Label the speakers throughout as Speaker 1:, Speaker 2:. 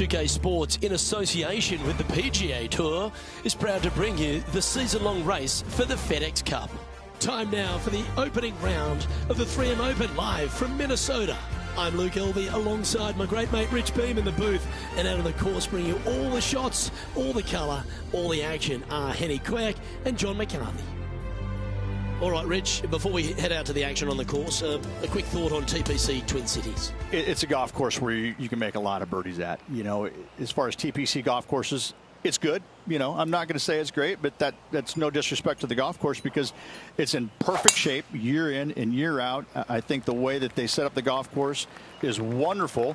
Speaker 1: 2K Sports, in association with the PGA Tour, is proud to bring you the season-long race for the FedEx Cup. Time now for the opening round of the 3M Open, live from Minnesota. I'm Luke Elvey, alongside my great mate Rich Beam in the booth, and out on the course bringing you all the shots, all the colour, all the action are Henny Quirk and John McCarthy. All right, Rich, before we head out to the action on the course, a quick thought on TPC Twin Cities.
Speaker 2: It's a golf course where you can make a lot of birdies at. You know, as far as TPC golf courses, it's good. You know, I'm not going to say it's great, but that's no disrespect to the golf course because it's in perfect shape year in and year out. I think the way that they set up the golf course is wonderful.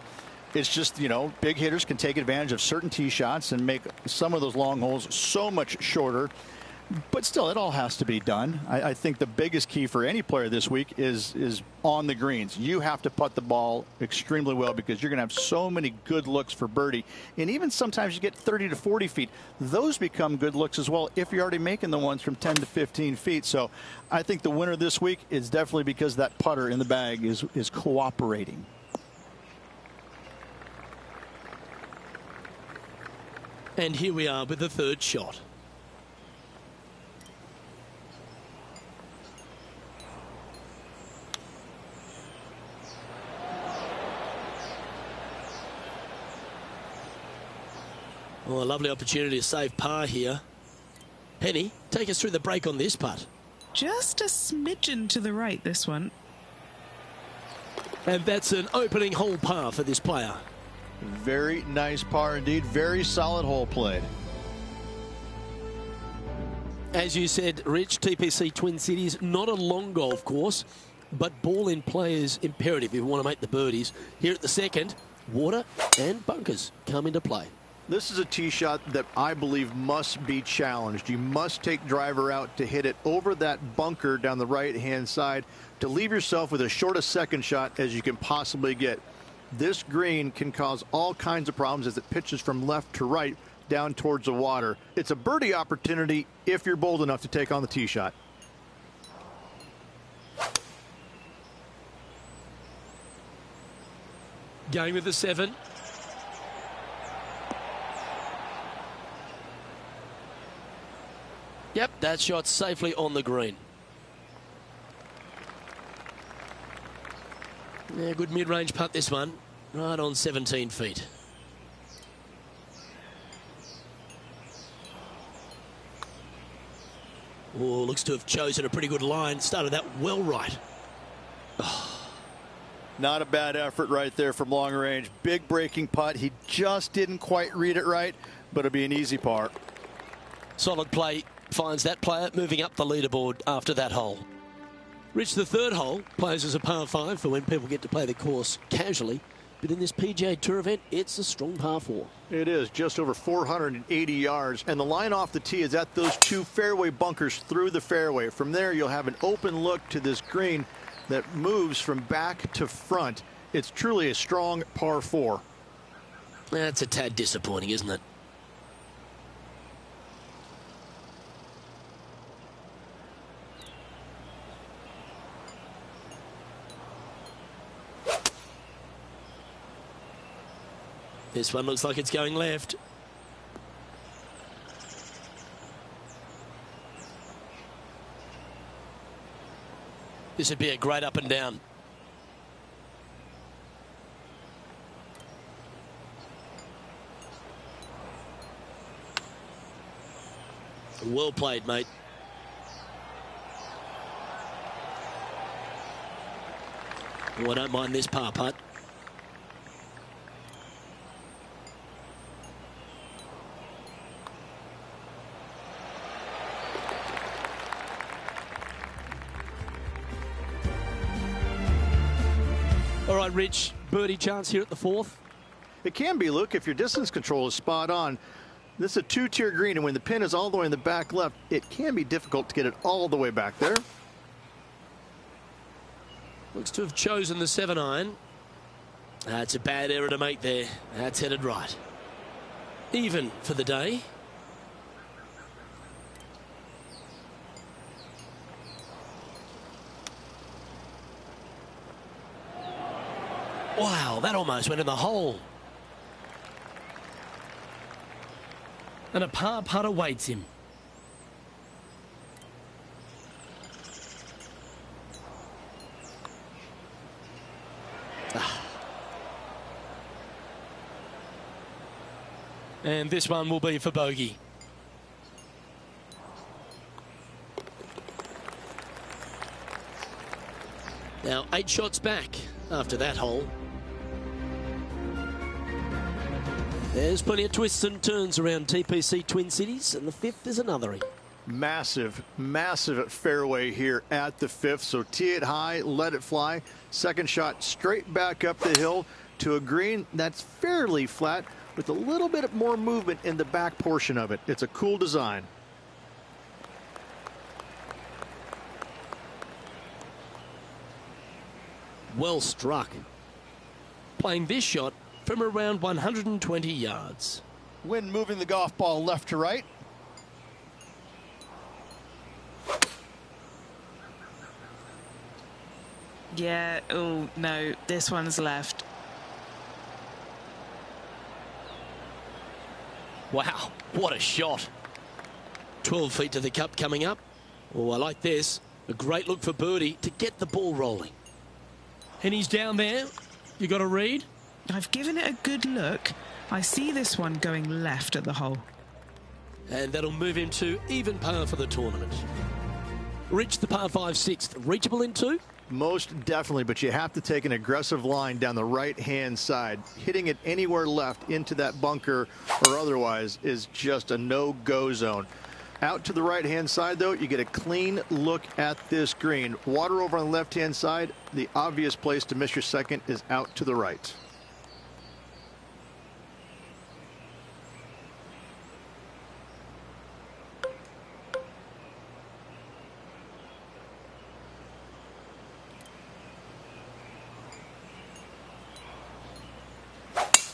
Speaker 2: It's just, you know, big hitters can take advantage of certain tee shots and make some of those long holes so much shorter. But still, it all has to be done. I think the biggest key for any player this week is on the greens. You have to putt the ball extremely well because you're going to have so many good looks for birdie. And even sometimes you get 30 to 40 feet. Those become good looks as well if you're already making the ones from 10 to 15 feet. So I think the winner this week is definitely because that putter in the bag is cooperating.
Speaker 1: And here we are with the third shot. Oh, a lovely opportunity to save par here. Henny, take us through the break on this putt.
Speaker 3: Just a smidgen to the right, this one.
Speaker 1: And that's an opening hole par for this player.
Speaker 2: Very nice par indeed. Very solid hole played.
Speaker 1: As you said, Rich, TPC Twin Cities, not a long golf course, but ball in play is imperative if you want to make the birdies. Here at the second, water and bunkers come into play.
Speaker 4: This is a tee shot that I believe must be challenged. You must take driver out to hit it over that bunker down the right-hand side to leave yourself with as short a second shot as you can possibly get. This green can cause all kinds of problems as it pitches from left to right down towards the water. It's a birdie opportunity if you're bold enough to take on the tee shot.
Speaker 1: Going with the 7. Yep, that shot safely on the green. Yeah, good mid-range putt this one, right on 17 feet. Oh, looks to have chosen a pretty good line. Started that well right. Oh.
Speaker 2: Not a bad effort right there from long range. Big breaking putt. He just didn't quite read it right, but it'll be an easy par.
Speaker 1: Solid play finds that player moving up the leaderboard after that hole. Rich, the third hole plays as a par 5 for when people get to play the course casually. But in this PGA Tour event, it's a strong par 4.
Speaker 4: It is just over 480 yards. And the line off the tee is at those two fairway bunkers through the fairway. From there, you'll have an open look to this green that moves from back to front. It's truly a strong par 4.
Speaker 1: That's a tad disappointing, isn't it? This one looks like it's going left. This would be a great up and down. Well played, mate. Oh, I don't mind this par putt. All right, Rich, birdie chance here at the fourth.
Speaker 4: It can be, Luke, if your distance control is spot on. This is a two-tier green, and when the pin is all the way in the back left, it can be difficult to get it all the way back there.
Speaker 1: Looks to have chosen the 7-iron. That's a bad error to make there. That's headed right. Even for the day. Wow, that almost went in the hole. And a par putt awaits him. And this one will be for bogey. Now 8 shots back after that hole. There's plenty of twists and turns around TPC Twin Cities, and the 5th is another.
Speaker 4: Massive, massive fairway here at the 5th. So tee it high, let it fly. Second shot straight back up the hill to a green that's fairly flat with a little bit more movement in the back portion of it. It's a cool design.
Speaker 1: Well struck. Playing this shot from around 120 yards.
Speaker 2: Wind moving the golf ball left to right.
Speaker 3: Yeah, oh no, this one's left.
Speaker 1: Wow, what a shot. 12 feet to the cup coming up. Oh, I like this. A great look for birdie to get the ball rolling. And he's down there. You got a read?
Speaker 3: I've given it a good look. I see this one going left at the hole.
Speaker 1: And that'll move him to even par for the tournament. Rich, the par 5 6th. Reachable in 2?
Speaker 4: Most definitely, but you have to take an aggressive line down the right-hand side. Hitting it anywhere left into that bunker or otherwise is just a no-go zone. Out to the right-hand side, though, you get a clean look at this green. Water over on the left-hand side. The obvious place to miss your second is out to the right.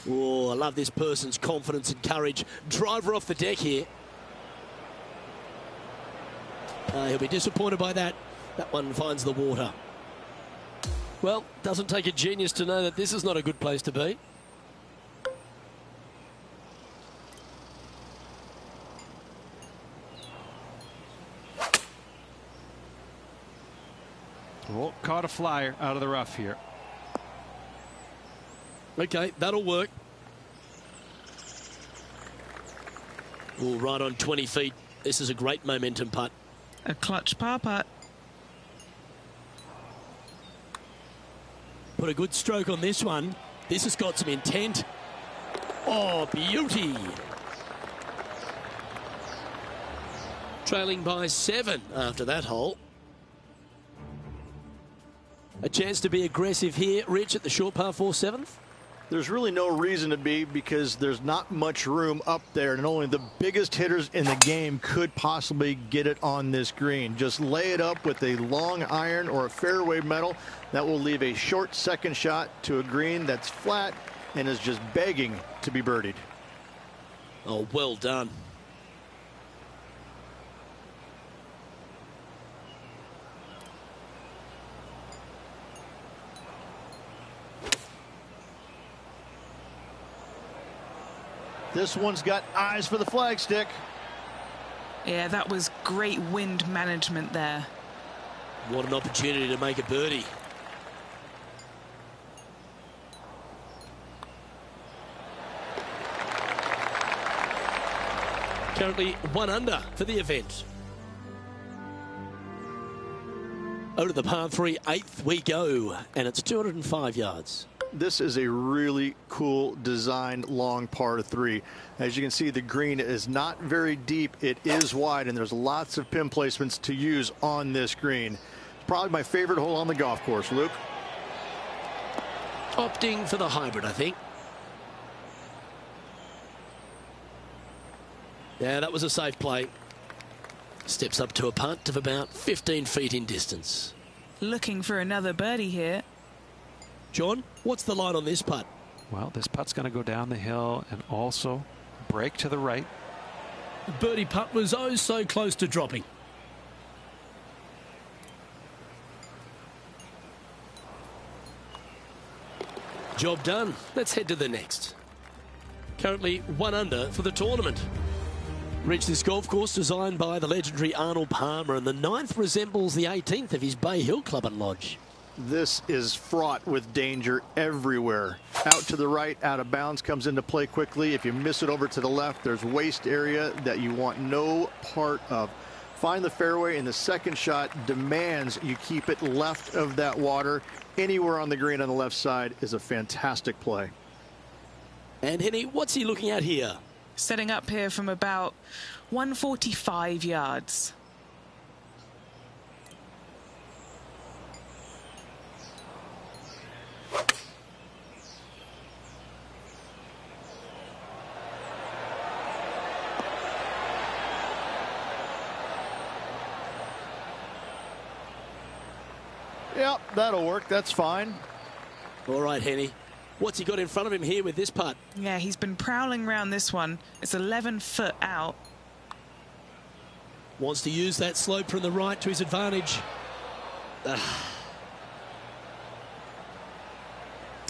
Speaker 1: Oh, I love this person's confidence and courage. Driver off the deck here. He'll be disappointed by that. That one finds the water. Well, doesn't take a genius to know that this is not a good place to be.
Speaker 5: Oh, caught a flyer out of the rough here.
Speaker 1: Okay, that'll work. Oh, right on 20 feet. This is a great momentum putt.
Speaker 3: A clutch par putt.
Speaker 1: Put a good stroke on this one. This has got some intent. Oh, beauty. Trailing by 7 after that hole. A chance to be aggressive here, Rich, at the short par 4 7th.
Speaker 4: There's really no reason to be because there's not much room up there, and only the biggest hitters in the game could possibly get it on this green. Just lay it up with a long iron or a fairway metal. That will leave a short second shot to a green that's flat and is just begging to be birdied.
Speaker 1: Oh, well done.
Speaker 4: This one's got eyes for the flagstick.
Speaker 3: Yeah, that was great wind management there.
Speaker 1: What an opportunity to make a birdie. Currently 1 under for the event. Over to the par 3 8th we go, and it's 205 yards.
Speaker 4: This is a really cool designed long par 3. As you can see, the green is not very deep. It is wide, and there's lots of pin placements to use on this green. It's probably my favorite hole on the golf course. Luke?
Speaker 1: Opting for the hybrid, I think. Yeah, that was a safe play. Steps up to a putt of about 15 feet in distance.
Speaker 3: Looking for another birdie here.
Speaker 1: John, what's the line on this putt?
Speaker 5: Well, this putt's going to go down the hill and also break to the right.
Speaker 1: The birdie putt was oh so close to dropping. Job done. Let's head to the next. Currently 1 under for the tournament. Rich, this golf course designed by the legendary Arnold Palmer, and the 9th resembles the 18th of his Bay Hill Club and Lodge.
Speaker 4: This is fraught with danger everywhere. Out to the right, out of bounds comes into play quickly. If you miss it over to the left, there's waste area that you want no part of. Find the fairway, and the second shot demands you keep it left of that water. Anywhere on the green on the left side is a fantastic play.
Speaker 1: And Henny, what's he looking at here?
Speaker 3: Setting up here from about 145 yards.
Speaker 2: Yep, that'll work. That's fine.
Speaker 1: All right, Henny. What's he got in front of him here with this putt?
Speaker 3: Yeah, he's been prowling around this one. It's 11 foot out.
Speaker 1: Wants to use that slope from the right to his advantage.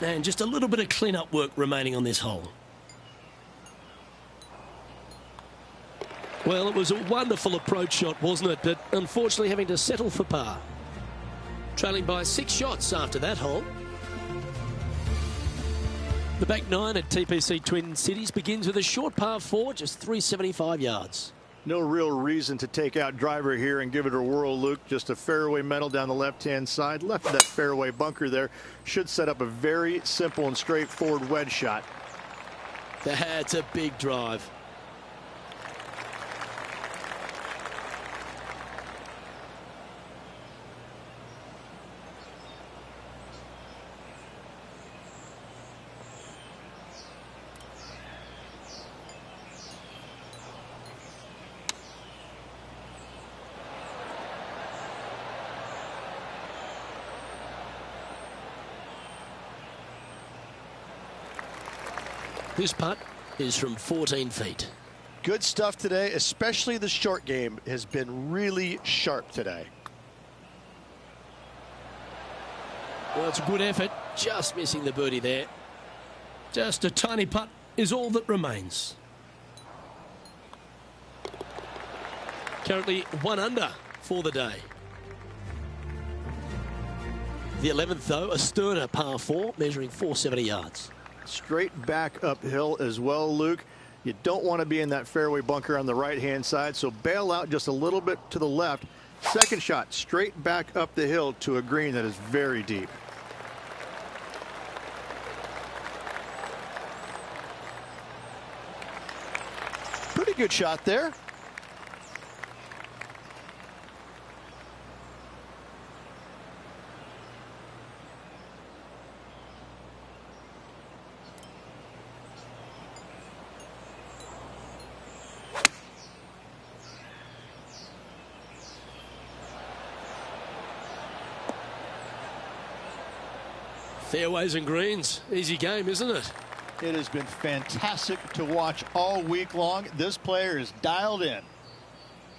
Speaker 1: And just a little bit of clean-up work remaining on this hole. Well, it was a wonderful approach shot, wasn't it? But unfortunately having to settle for par. Trailing by 6 shots after that hole. The back 9 at TPC Twin Cities begins with a short par 4, just 375 yards.
Speaker 4: No real reason to take out driver here and give it a whirl, Luke. Just a fairway metal down the left-hand side. Left of that fairway bunker there should set up a very simple and straightforward wedge shot.
Speaker 1: That's a big drive. This putt is from 14 feet.
Speaker 6: Good stuff today, especially the short game has been really sharp today.
Speaker 1: Well, it's a good effort, just missing the birdie there. Just a tiny putt is all that remains. Currently 1 under for the day. The 11th, though, a sterner par 4, measuring 470 yards.
Speaker 4: Straight back uphill as well, Luke. You don't want to be in that fairway bunker on the right-hand side, so bail out just a little bit to the left. Second shot, straight back up the hill to a green that is very deep.
Speaker 2: Pretty good shot there.
Speaker 1: Fairways and greens, easy game, isn't it?
Speaker 2: It has been fantastic to watch all week long. This player is dialed in.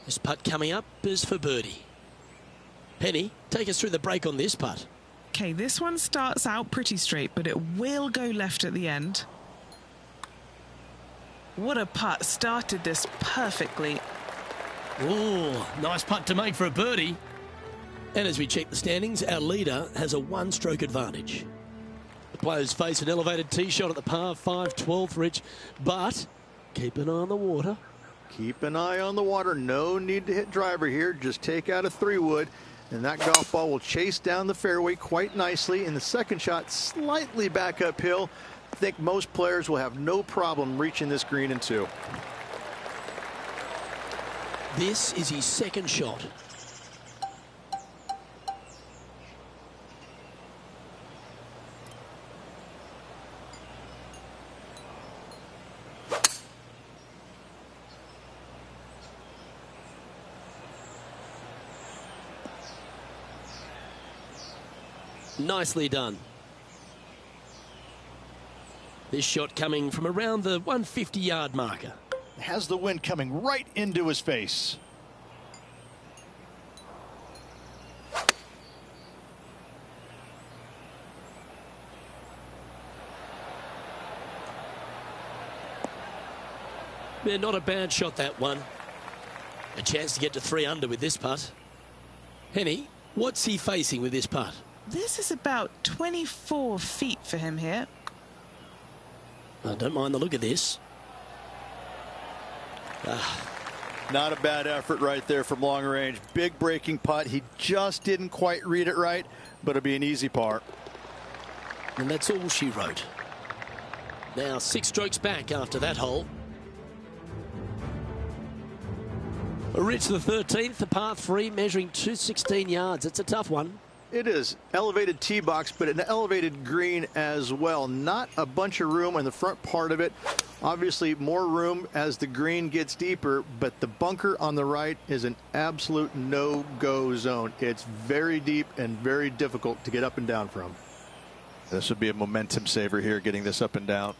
Speaker 1: This putt coming up is for birdie. Penny, take us through the break on this putt.
Speaker 3: Okay, this one starts out pretty straight, but it will go left at the end. What a putt. Started this perfectly.
Speaker 1: Oh, nice putt to make for a birdie. And as we check the standings, our leader has a 1-stroke advantage. The players face an elevated tee shot at the par 5 12th, Rich, but keep an eye on the water.
Speaker 4: Keep an eye on the water. No need to hit driver here. Just take out a 3-wood, and that golf ball will chase down the fairway quite nicely. In the second shot, slightly back uphill. I think most players will have no problem reaching this green in 2.
Speaker 1: This is his second shot. Nicely done. This shot coming from around the 150-yard marker.
Speaker 2: Has the wind coming right into his face.
Speaker 1: Yeah, not a bad shot, that one. A chance to get to 3 under with this putt. Henny, what's he facing with this putt?
Speaker 3: This is about 24 feet for him here.
Speaker 1: I don't mind the look of this.
Speaker 2: Not a bad effort right there from long range. Big breaking putt. He just didn't quite read it right, but it'll be an easy par.
Speaker 1: And that's all she wrote. Now 6 strokes back after that hole. Rich, the 13th, the par 3, measuring 216 yards. It's a tough one.
Speaker 4: It is. Elevated tee box, but an elevated green as well. Not a bunch of room in the front part of it. Obviously, more room as the green gets deeper, but the bunker on the right is an absolute no-go zone. It's very deep and very difficult to get up and down from.
Speaker 2: This would be a momentum saver here, getting this up and down.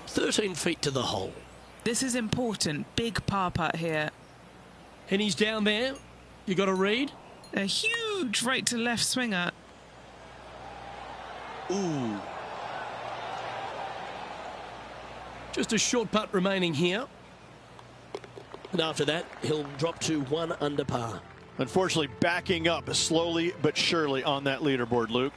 Speaker 1: "13 feet to the hole."
Speaker 3: This is important. Big par putt here.
Speaker 1: And he's down there. You got to read.
Speaker 3: A huge right to left swinger.
Speaker 1: Ooh. Just a short putt remaining here. And after that, he'll drop to 1 under par.
Speaker 2: Unfortunately, backing up slowly but surely on that leaderboard, Luke.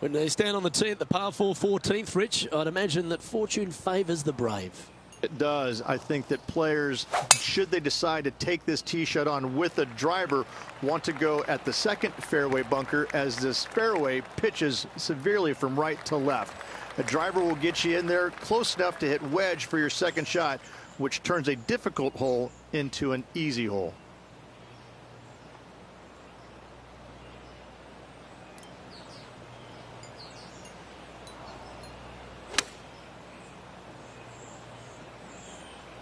Speaker 1: When they stand on the tee at the par 4 14th, Rich, I'd imagine that fortune favours the brave.
Speaker 4: It does. I think that players, should they decide to take this tee shot on with a driver, want to go at the second fairway bunker, as this fairway pitches severely from right to left. A driver will get you in there close enough to hit wedge for your second shot, which turns a difficult hole into an easy hole.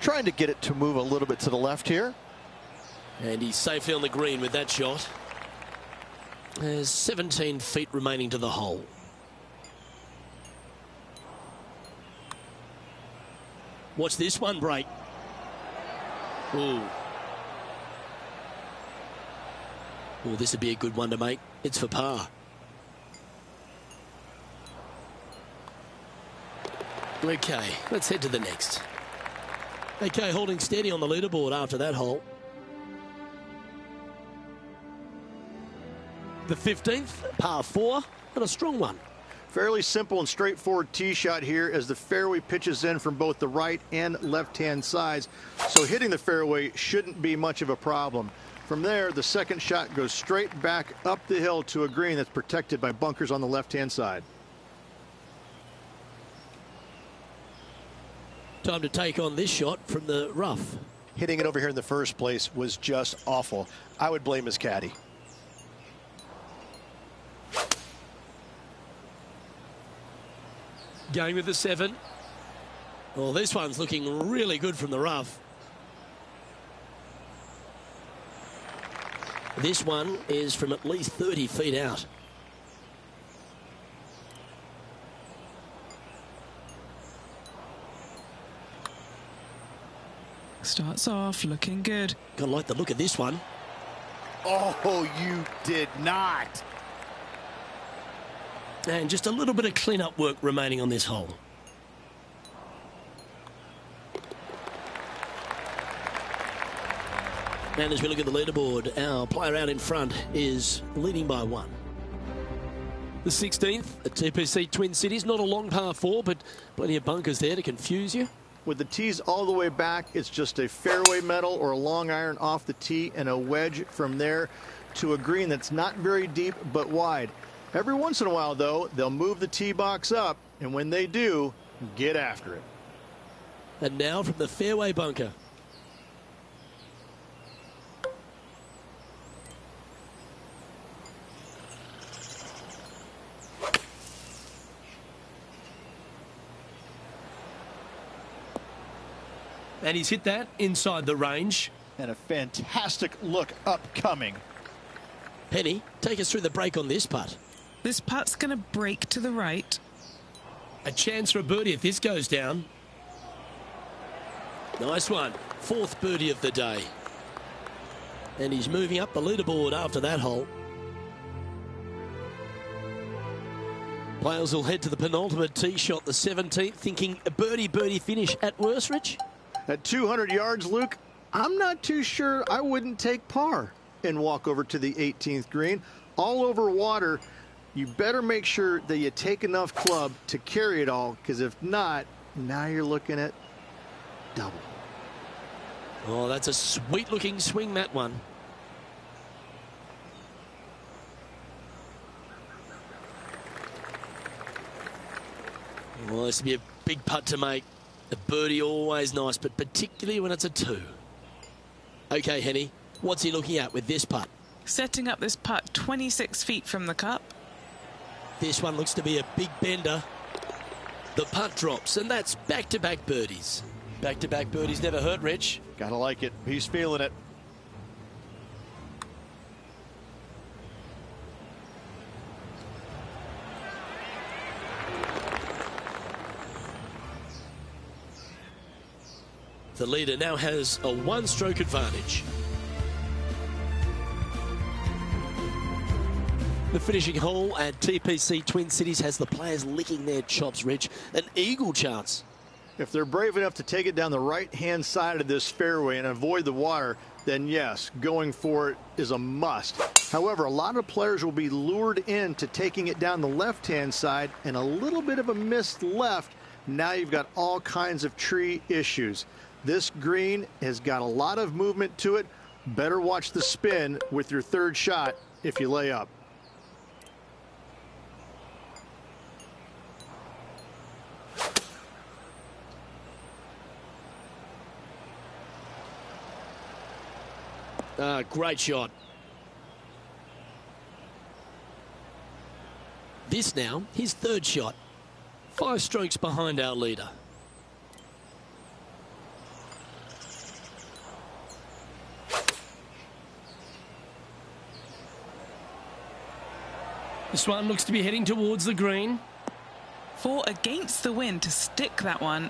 Speaker 2: Trying to get it to move a little bit to the left here.
Speaker 1: And he's safely on the green with that shot. There's 17 feet remaining to the hole. Watch this one break. Ooh. Oh, this would be a good one to make. It's for par. Okay, let's head to the next. Okay, holding steady on the leaderboard after that hole. The 15th, par 4, and a strong one.
Speaker 4: Fairly simple and straightforward tee shot here as the fairway pitches in from both the right and left-hand sides. So hitting the fairway shouldn't be much of a problem. From there, the second shot goes straight back up the hill to a green that's protected by bunkers on the left-hand side.
Speaker 1: Time to take on this shot from the rough.
Speaker 6: Hitting it over here in the first place was just awful. I would blame his caddy.
Speaker 1: Going with the 7. Well, this one's looking really good from the rough. This one is from at least 30 feet out.
Speaker 3: Starts off looking good.
Speaker 1: Gotta like the look of this one.
Speaker 2: Oh, you did not.
Speaker 1: And just a little bit of clean-up work remaining on this hole. And as we look at the leaderboard, our player out in front is leading by 1. The 16th at TPC Twin Cities. Not a long par 4, but plenty of bunkers there to confuse you.
Speaker 4: With the tees all the way back, it's just a fairway metal or a long iron off the tee and a wedge from there to a green that's not very deep but wide. Every once in a while, though, they'll move the tee box up, and when they do, get after it.
Speaker 1: And now from the fairway bunker. And he's hit that inside the range.
Speaker 2: And a fantastic look upcoming.
Speaker 1: Penny, take us through the break on this putt.
Speaker 3: This putt's going to break to the right.
Speaker 1: A chance for a birdie if this goes down. Nice one. 4th birdie of the day. And he's moving up the leaderboard after that hole. Players will head to the penultimate tee shot, the 17th, thinking a birdie finish at worst, Rich.
Speaker 4: At 200 yards, Luke, I'm not too sure I wouldn't take par and walk over to the 18th green. All over water, you better make sure that you take enough club to carry it all, because if not, now you're looking at double.
Speaker 1: Oh, that's a sweet-looking swing, that one. Well, this would be a big putt to make. A birdie always nice, but particularly when it's a 2. Okay, Henny, what's he looking at with this putt?
Speaker 3: Setting up this putt 26 feet from the cup.
Speaker 1: This one looks to be a big bender. The putt drops, and that's back-to-back birdies. Back-to-back birdies never hurt, Rich.
Speaker 2: Gotta like it. He's feeling it.
Speaker 1: The leader now has a 1-stroke advantage. The finishing hole at TPC Twin Cities has the players licking their chops, Rich. An eagle chance.
Speaker 4: If they're brave enough to take it down the right-hand side of this fairway and avoid the water, then yes, going for it is a must. However, a lot of players will be lured into taking it down the left-hand side, and a little bit of a missed left. Now you've got all kinds of tree issues. This green has got a lot of movement to it. Better watch the spin with your 3rd shot if you lay up.
Speaker 1: Great shot. This now, his 3rd shot. 5 strokes behind our leader. This one looks to be heading towards the green.
Speaker 3: 4 against the wind to stick that one.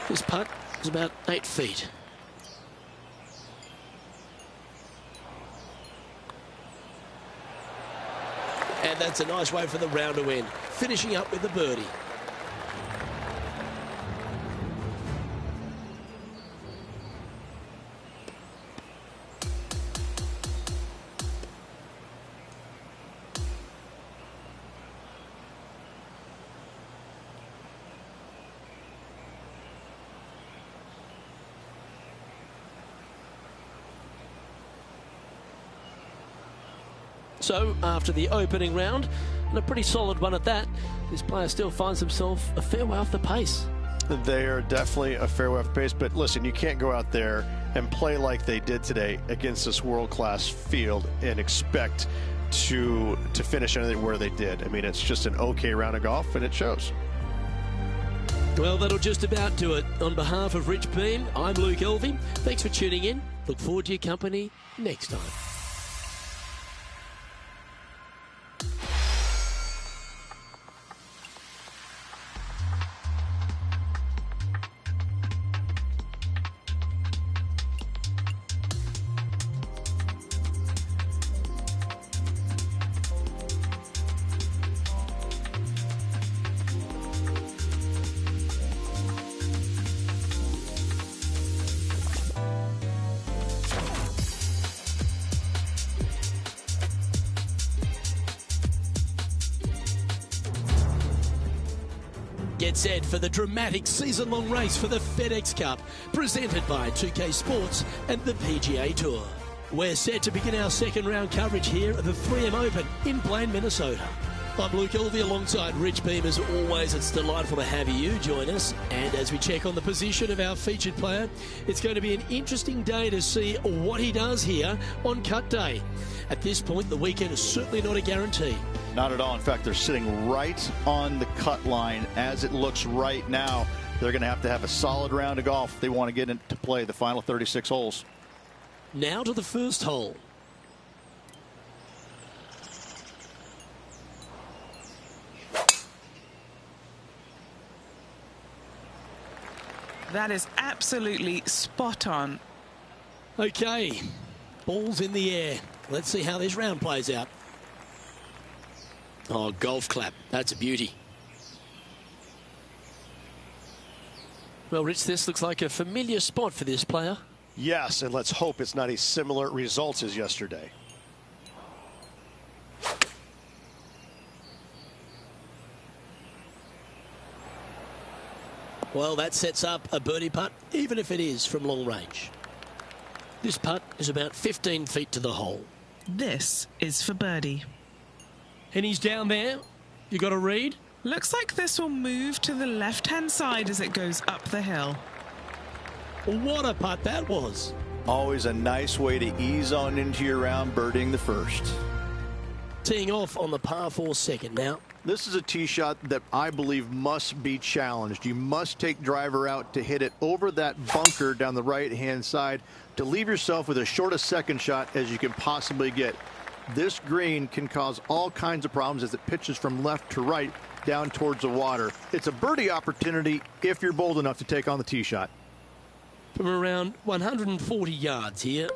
Speaker 1: This putt is about 8 feet. And that's a nice way for the round to end. Finishing up with the birdie. So, after the opening round, and a pretty solid one at that, this player still finds himself a fair way off the pace.
Speaker 6: They are definitely a fair way off the pace, but listen, you can't go out there and play like they did today against this world-class field and expect to finish anything where they did. I mean, it's just an okay round of golf, and it shows.
Speaker 1: Well, that'll just about do it. On behalf of Rich Beam, I'm Luke Elvey. Thanks for tuning in. Look forward to your company next time. Get set for the dramatic season-long race for the FedEx Cup, presented by 2K Sports and the PGA Tour. We're set to begin our 2nd round coverage here at the 3M Open in Blaine, Minnesota. I'm Luke Elvey alongside Rich Beam. As always, it's delightful to have you join us. And as we check on the position of our featured player, it's going to be an interesting day to see what he does here on cut day. At this point, the weekend is certainly not a guarantee.
Speaker 2: Not at all. In fact, they're sitting right on the cut line as it looks right now. They're going to have a solid round of golf if they want to get into play the final 36 holes.
Speaker 1: Now to the first hole.
Speaker 3: That is absolutely spot on.
Speaker 1: Okay, ball's in the air. Let's see how this round plays out. Oh, golf clap. That's a beauty. Well, Rich, this looks like a familiar spot for this player.
Speaker 6: Yes, and let's hope it's not a similar result as yesterday.
Speaker 1: Well, that sets up a birdie putt, even if it is from long range. This putt is about 15 feet to the hole.
Speaker 3: This is for birdie.
Speaker 1: And he's down there. You got a read?
Speaker 3: Looks like this will move to the left-hand side as it goes up the hill.
Speaker 1: What a putt that was.
Speaker 2: Always a nice way to ease on into your round, birdieing the first.
Speaker 1: Teeing off on the par 4 second now.
Speaker 4: This is a tee shot that I believe must be challenged. You must take driver out to hit it over that bunker down the right-hand side to leave yourself with as short a second shot as you can possibly get. This green can cause all kinds of problems as it pitches from left to right down towards the water. It's a birdie opportunity if you're bold enough to take on the tee shot.
Speaker 1: From around 140 yards here.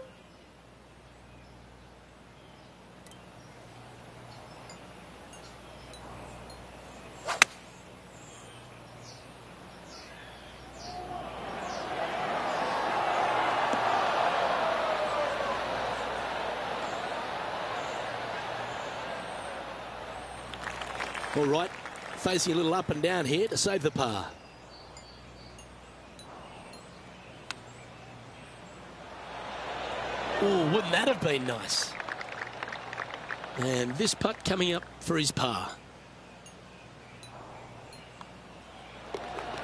Speaker 1: All right, facing a little up and down here to save the par. Oh, wouldn't that have been nice? And this putt coming up for his par.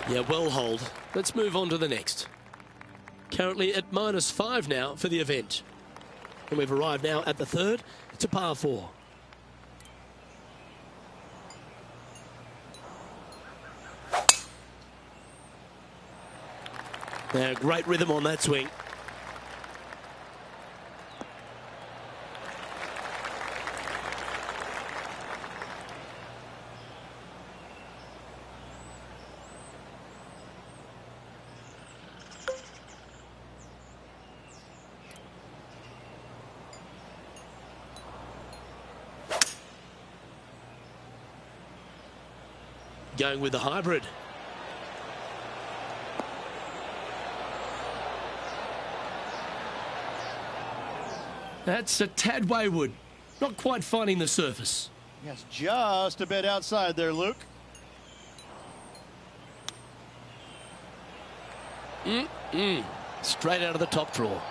Speaker 1: Yeah, well hold. Let's move on to the next. Currently at -5 now for the event. And we've arrived now at the third. It's a par 4. Now, great rhythm on that swing. Going with the hybrid. That's a tad wayward. Not quite finding the surface.
Speaker 2: Yes, just a bit outside there, Luke.
Speaker 1: Straight out of the top drawer.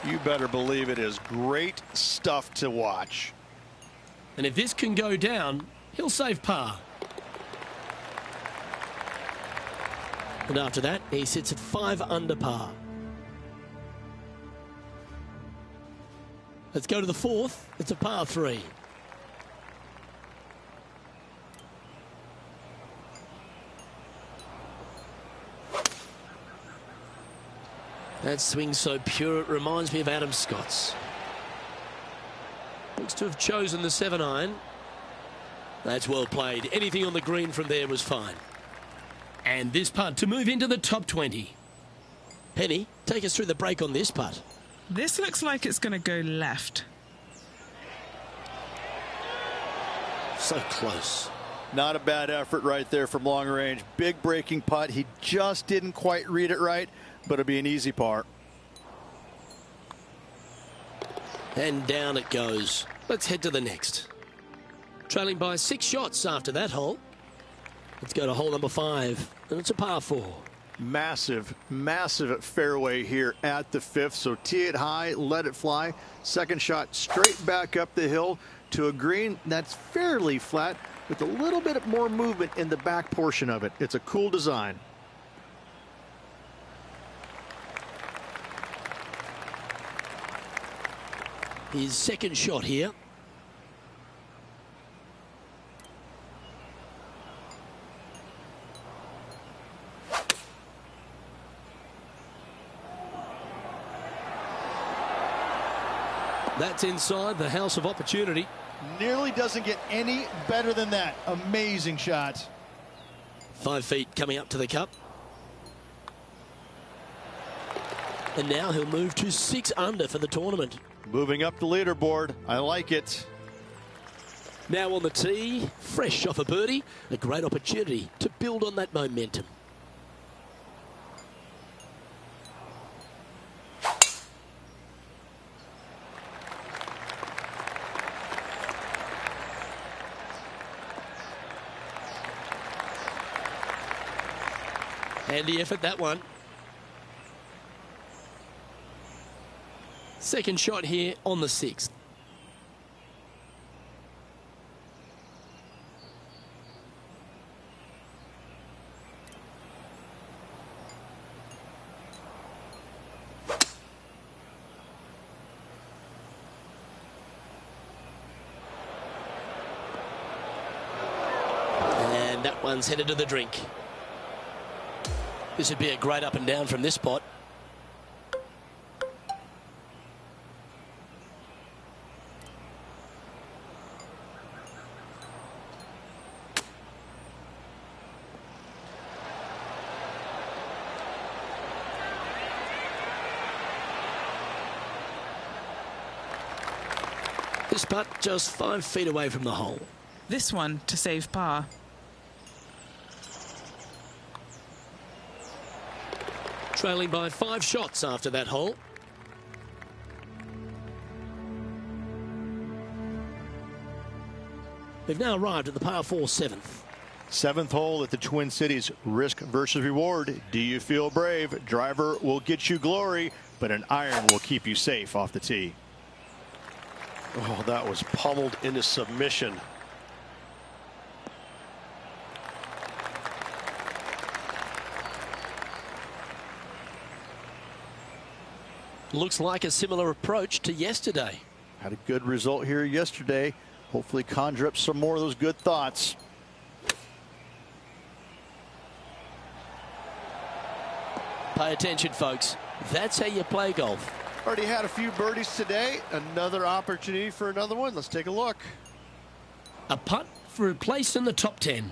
Speaker 6: You better believe it is great stuff to watch.
Speaker 1: And if this can go down, he'll save par. And after that, he sits at 5 under par. Let's go to the fourth. It's a par 3. That swing's so pure it reminds me of Adam Scott's. Looks to have chosen the 7-iron. That's well played. Anything on the green from there was fine. And this putt to move into the top 20. Penny, take us through the break on this putt.
Speaker 3: This looks like it's going to go left.
Speaker 1: So close.
Speaker 2: Not a bad effort right there from long range. Big breaking putt. He just didn't quite read it right, but it'll be an easy par.
Speaker 1: And down it goes. Let's head to the next. Trailing by 6 shots after that hole. Let's go to hole number 5, and it's a par 4.
Speaker 4: Massive, massive fairway here at the 5th. So tee it high, let it fly. Second shot straight back up the hill to a green that's fairly flat with a little bit more movement in the back portion of it. It's a cool design.
Speaker 1: His second shot here. That's inside the house of opportunity.
Speaker 2: Nearly doesn't get any better than that. Amazing shot.
Speaker 1: 5 feet coming up to the cup. And now he'll move to 6 under for the tournament.
Speaker 4: Moving up the leaderboard. I like it.
Speaker 1: Now on the tee, fresh off a birdie, a great opportunity to build on that momentum. Handy effort, that one. Second shot here on the 6th. And that one's headed to the drink. This would be a great up and down from this spot. This putt just 5 feet away from the hole.
Speaker 3: This one to save par.
Speaker 1: Trailing by 5 shots after that hole. They've now arrived at the par 4 7th.
Speaker 4: 7th hole at the Twin Cities. Risk versus reward. Do you feel brave? Driver will get you glory, but an iron will keep you safe off the tee.
Speaker 6: Oh, that was pummeled into submission.
Speaker 1: Looks like a similar approach to yesterday.
Speaker 4: Had a good result here yesterday. Hopefully conjure up some more of those good thoughts.
Speaker 1: Pay attention, folks. That's how you play golf.
Speaker 6: Already had a few birdies today. Another opportunity for another one. Let's take a look.
Speaker 1: A putt for a place in the top 10.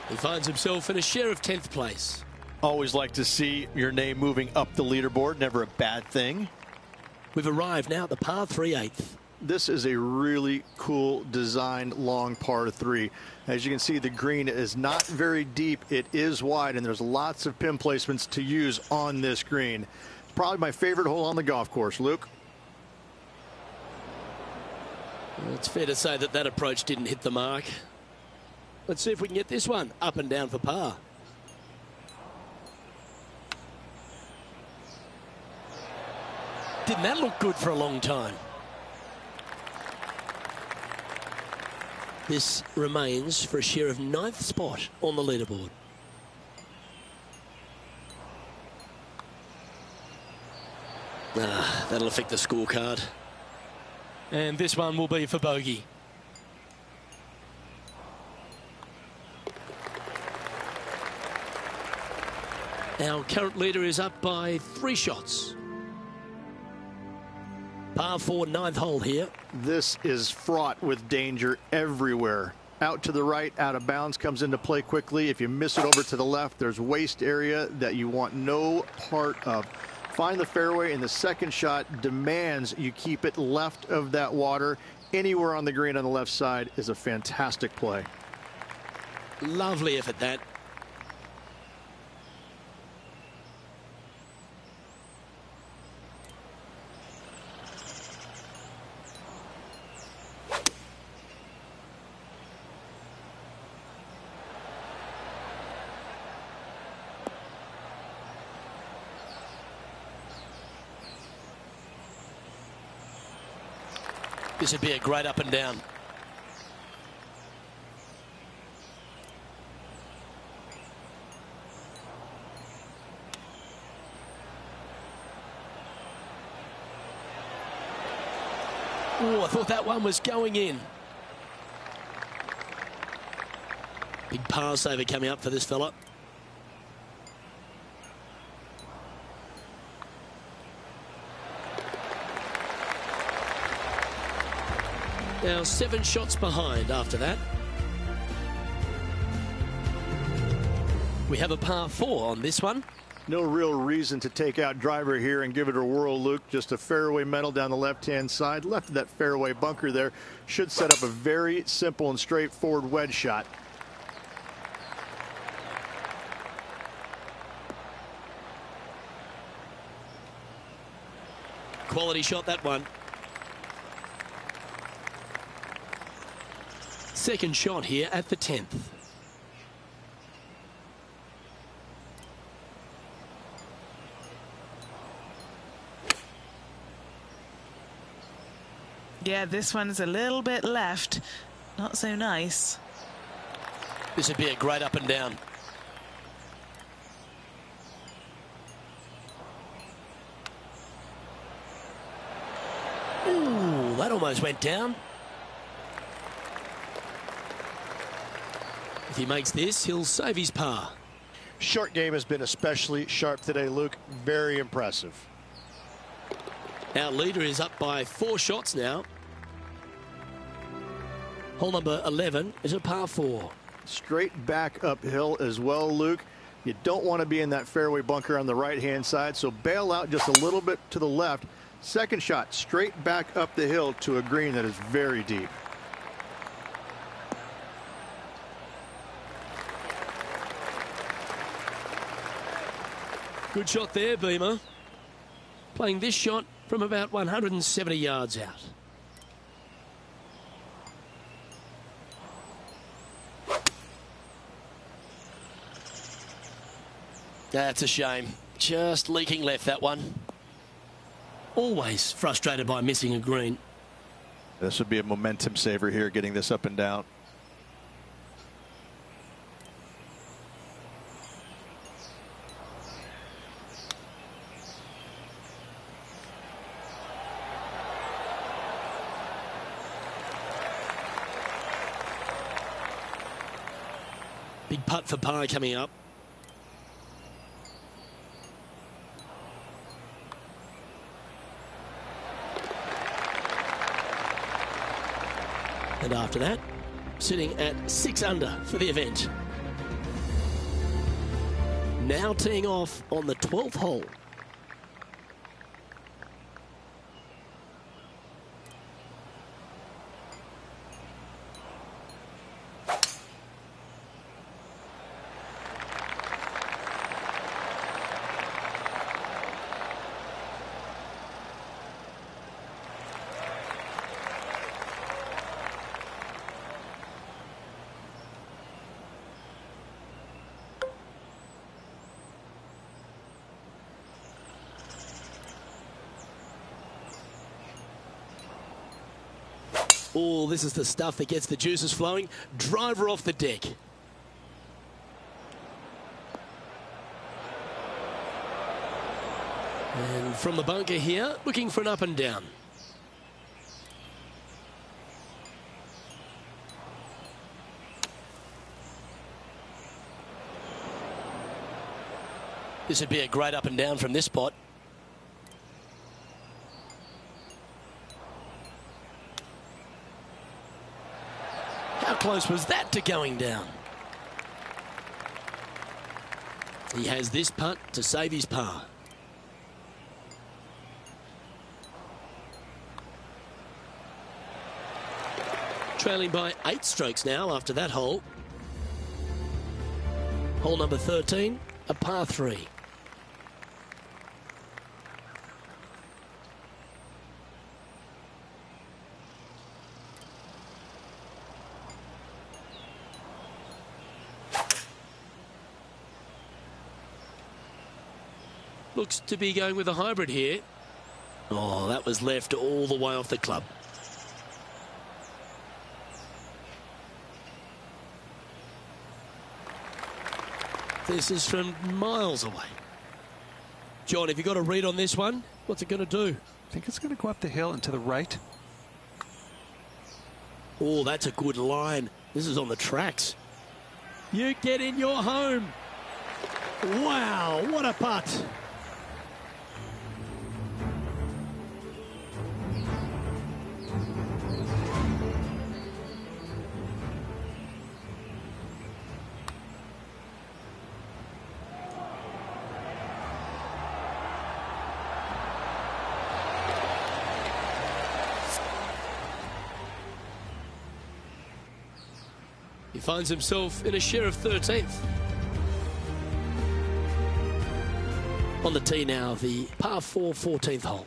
Speaker 1: He finds himself in a share of 10th place.
Speaker 4: Always like to see your name moving up the leaderboard. Never a bad thing.
Speaker 1: We've arrived now at the par 3 8th.
Speaker 4: This is a really cool designed long par 3. As you can see, the green is not very deep. It is wide, and there's lots of pin placements to use on this green. It's probably my favorite hole on the golf course. Luke?
Speaker 1: Well, it's fair to say that that approach didn't hit the mark. Let's see if we can get this one up and down for par. Didn't that look good for a long time? This remains for a share of 9th spot on the leaderboard. That'll affect the scorecard. And this one will be for bogey. Our current leader is up by 3 shots. Par 4 9th hole here.
Speaker 4: This is fraught with danger everywhere. Out to the right, out of bounds comes into play quickly. If you miss it over to the left, there's waste area that you want no part of. Find the fairway, and the second shot demands you keep it left of that water. Anywhere on the green on the left side is a fantastic play.
Speaker 1: Lovely effort, that. This would be a great up and down. Oh, I thought that one was going in. Big par saver coming up for this fella. Now 7 shots behind after that. We have a par 4 on this one.
Speaker 4: No real reason to take out driver here and give it a whirl, Luke. Just a fairway metal down the left-hand side. Left of that fairway bunker there should set up a very simple and straightforward wedge shot.
Speaker 1: Quality shot, that one. Second shot here at the 10th.
Speaker 3: Yeah, this one's a little bit left. Not so nice.
Speaker 1: This would be a great up and down. Ooh, that almost went down. If he makes this, he'll save his par.
Speaker 6: Short game has been especially sharp today, Luke. Very impressive.
Speaker 1: Our leader is up by 4 shots now. Hole number 11 is a par 4.
Speaker 4: Straight back uphill as well, Luke. You don't want to be in that fairway bunker on the right-hand side, so bail out just a little bit to the left. Second shot, straight back up the hill to a green that is very deep.
Speaker 1: Good shot there, Beamer. Playing this shot from about 170 yards out. That's a shame. Just leaking left, that one. Always frustrated by missing a green.
Speaker 2: This would be a momentum saver here, getting this up and down.
Speaker 1: Big putt for par coming up. And after that, sitting at 6 under for the event. Now teeing off on the 12th hole. Oh, this is the stuff that gets the juices flowing. Driver off the deck. And from the bunker here, looking for an up and down. This would be a great up and down from this spot. How close was that to going down? He has this putt to save his par. Trailing by 8 strokes now after that hole. Hole number 13, a par 3. Looks to be going with a hybrid here. Oh, that was left all the way off the club. This is from miles away. John, have you got a read on this one? What's it going to do?
Speaker 5: I think it's going to go up the hill and to the right.
Speaker 1: Oh, that's a good line. This is on the tracks. You get in your home. Wow, what a putt. He finds himself in a share of 13th. On the tee now, the par 4 14th hole.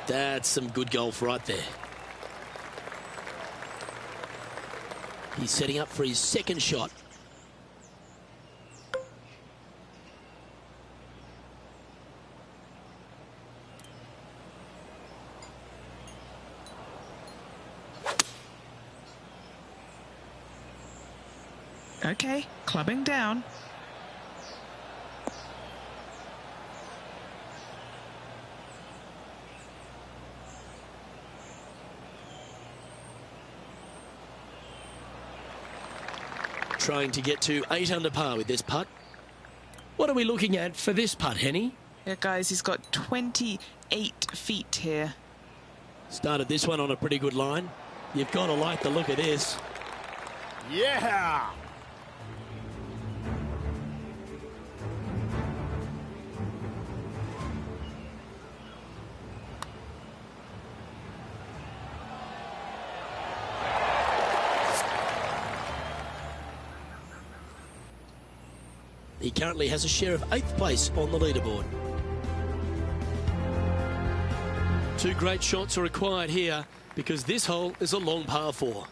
Speaker 1: That's some good golf right there. He's setting up for his second shot.
Speaker 3: Okay, clubbing down.
Speaker 1: Trying to get to 8 under par with this putt. What are we looking at for this putt, Henny?
Speaker 3: Yeah, guys, he's got 28 feet here.
Speaker 1: Started this one on a pretty good line. You've got to like the look of this.
Speaker 2: Yeah!
Speaker 1: He currently has a share of 8th place on the leaderboard. 2 great shots are required here because this hole is a long par 4.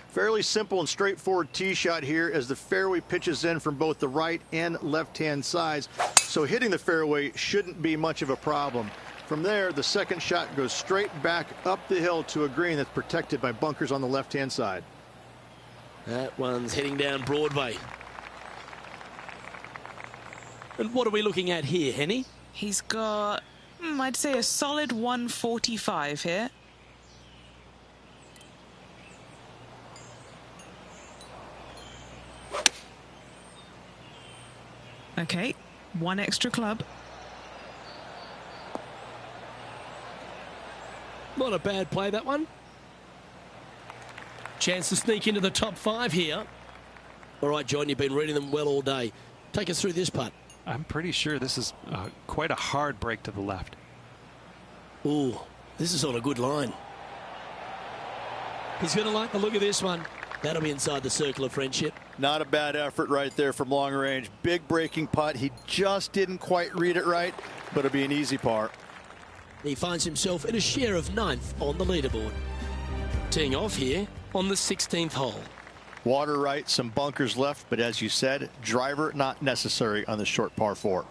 Speaker 4: Fairly simple and straightforward tee shot here as the fairway pitches in from both the right and left-hand sides. So hitting the fairway shouldn't be much of a problem. From there, the second shot goes straight back up the hill to a green that's protected by bunkers on the left-hand side.
Speaker 1: That one's heading down Broadway. And what are we looking at here, Henny?
Speaker 3: He's got, I'd say, a solid 145 here. Okay, 1 extra club.
Speaker 1: Not a bad play, that one. Chance to sneak into the top 5 here. All right, John, you've been reading them well all day. Take us through this putt.
Speaker 5: I'm pretty sure this is quite a hard break to the left.
Speaker 1: Ooh, this is on a good line. He's going to like the look of this one. That'll be inside the circle of friendship.
Speaker 2: Not a bad effort right there from long range. Big breaking putt. He just didn't quite read it right, but it'll be an easy par.
Speaker 1: He finds himself in a share of 9th on the leaderboard. Teeing off here on the 16th hole.
Speaker 2: Water right, some bunkers left, but as you said, driver not necessary on the short par 4.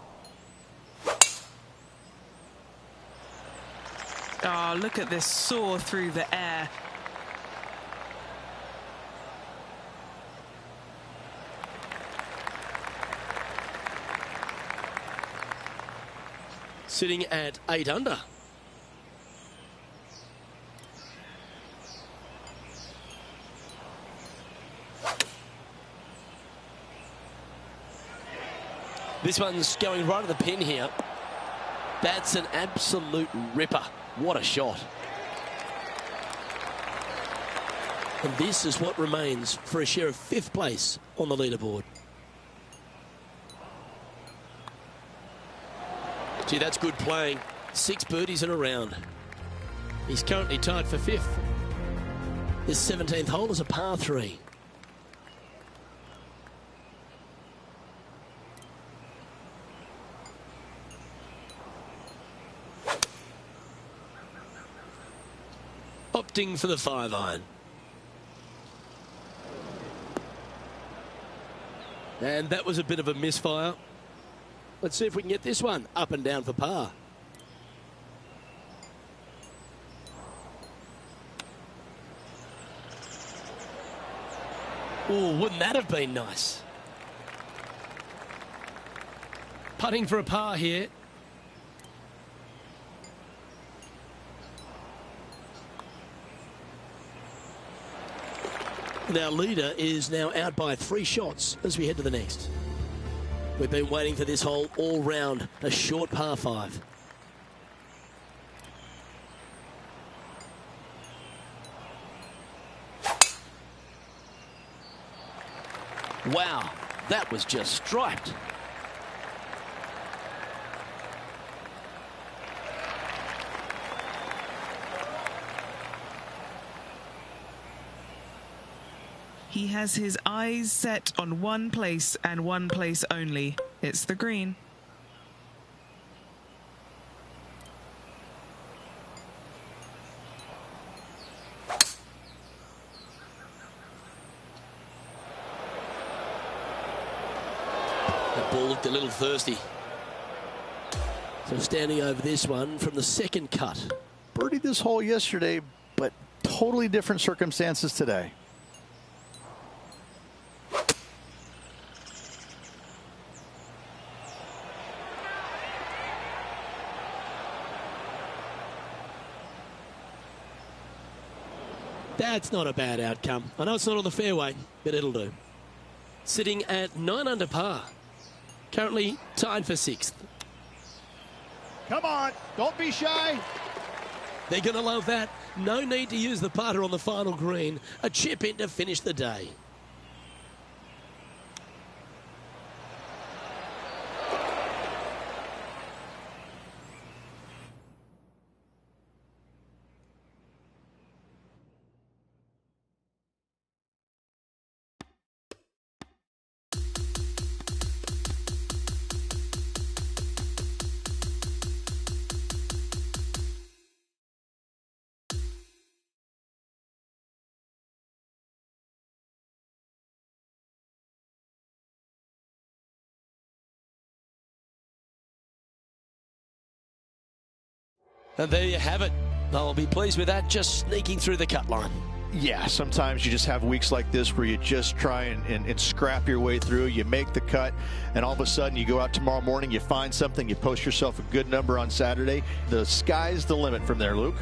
Speaker 3: Oh, look at this soar through the air.
Speaker 1: Sitting at 8 under. This one's going right at the pin here. That's an absolute ripper. What a shot. And this is what remains for a share of 5th place on the leaderboard. Gee, that's good playing. 6 birdies in a round. He's currently tied for 5th. This 17th hole is a par 3. Opting for the 5-iron. And that was a bit of a misfire. Let's see if we can get this one up and down for par. Oh, wouldn't that have been nice? Putting for a par here. And our leader is now out by 3 shots as we head to the next. We've been waiting for this hole all round, a short par 5. Wow, that was just striped.
Speaker 3: He has his eyes set on one place and one place only. It's the green.
Speaker 1: The ball looked a little thirsty. So standing over this one from the second cut.
Speaker 2: Birdied this hole yesterday, but totally different circumstances today.
Speaker 1: That's not a bad outcome. I know it's not on the fairway, but it'll do. Sitting at 9 under par. Currently tied for 6th.
Speaker 2: Come on, don't be shy.
Speaker 1: They're going to love that. No need to use the putter on the final green. A chip in to finish the day. And there you have it. I'll be pleased with that, just sneaking through the cut line.
Speaker 4: Yeah, sometimes you just have weeks like this where you just try and scrap your way through. You make the cut, and all of a sudden you go out tomorrow morning, you find something, you post yourself a good number on Saturday. The sky's the limit from there, Luke.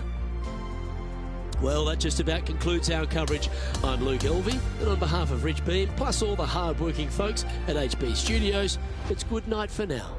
Speaker 1: Well, that just about concludes our coverage. I'm Luke Elvey, and on behalf of Rich Beam, plus all the hard-working folks at HB Studios, it's good night for now.